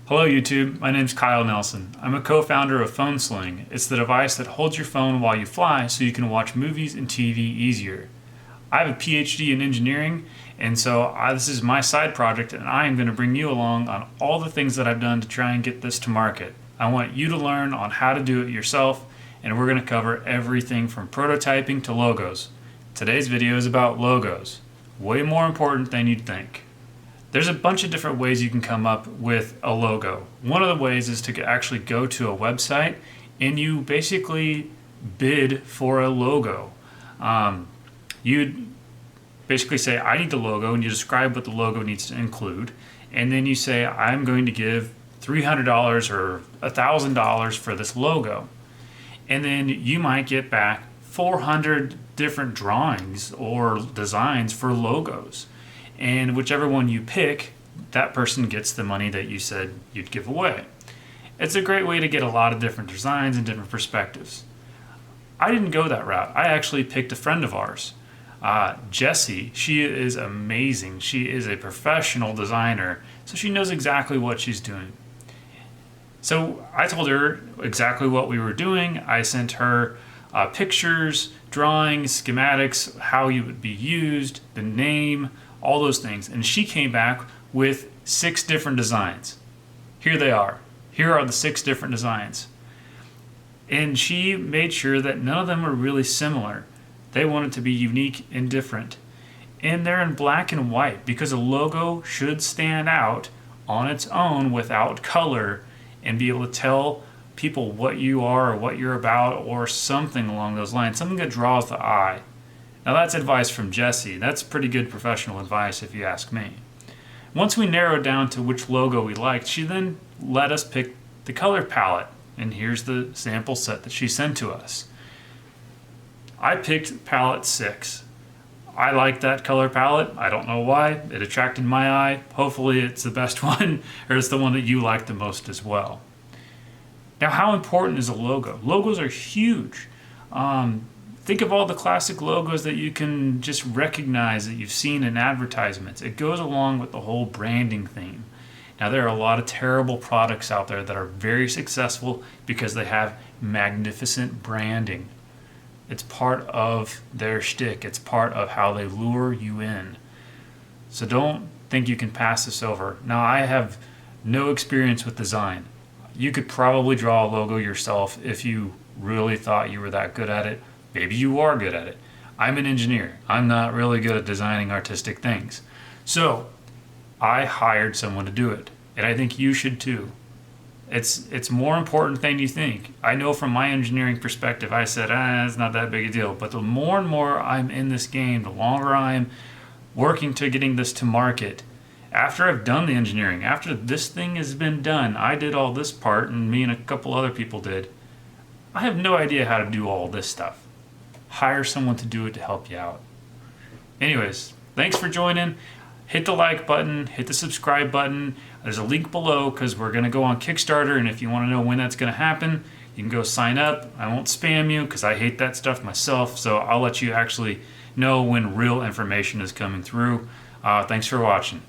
Hello YouTube, my name's Kyle Nelson. I'm a co-founder of Sling. It's the device that holds your phone while you fly so you can watch movies and TV easier. I have a PhD in engineering, and so this is my side project, and I am going to bring you along on all the things that I've done to try and get this to market. I want you to learn on how to do it yourself, and we're going to cover everything from prototyping to logos. Today's video is about logos, way more important than you'd think. There's a bunch of different ways you can come up with a logo. One of the ways is to actually go to a website and you basically bid for a logo. You'd basically say, I need the logo, and you describe what the logo needs to include. And then you say, I'm going to give $300 or $1,000 for this logo. And then you might get back 400 different drawings or designs for logos. And whichever one you pick, that person gets the money that you said you'd give away. It's a great way to get a lot of different designs and different perspectives. I didn't go that route. I actually picked a friend of ours, Jessie. She is amazing. She is a professional designer, so she knows exactly what she's doing. So I told her exactly what we were doing. I sent her pictures, drawings, schematics, how you would be used, the name, all those things. And she came back with 6 different designs. Here they are. Here are the 6 different designs. And she made sure that none of them were really similar. They wanted to be unique and different. And they're in black and white because a logo should stand out on its own without color and be able to tell people what you are or what you're about or something along those lines, something that draws the eye. Now that's advice from Jessie. That's pretty good professional advice if you ask me. Once we narrowed down to which logo we liked, she then let us pick the color palette. And here's the sample set that she sent to us. I picked palette 6. I like that color palette. I don't know why. It attracted my eye. Hopefully it's the best one, or it's the one that you like the most as well. Now, how important is a logo? Logos are huge. Think of all the classic logos that you can just recognize that you've seen in advertisements. It goes along with the whole branding theme. Now, there are a lot of terrible products out there that are very successful because they have magnificent branding. It's part of their shtick. It's part of how they lure you in. So don't think you can pass this over. Now, I have no experience with design. You could probably draw a logo yourself if you really thought you were that good at it. Maybe you are good at it. I'm an engineer. I'm not really good at designing artistic things. So I hired someone to do it, and I think you should too. It's more important than you think. I know from my engineering perspective, I said, it's not that big a deal. But the more and more I'm in this game, the longer I'm working to getting this to market. After I've done the engineering, after this thing has been done, I did all this part, and me and a couple other people did. I have no idea how to do all this stuff. Hire someone to do it to help you out. Anyways, thanks for joining. Hit the like button, hit the subscribe button. There's a link below because we're going to go on Kickstarter, and if you want to know when that's going to happen, you can go sign up. I won't spam you because I hate that stuff myself, so I'll let you actually know when real information is coming through. Thanks for watching.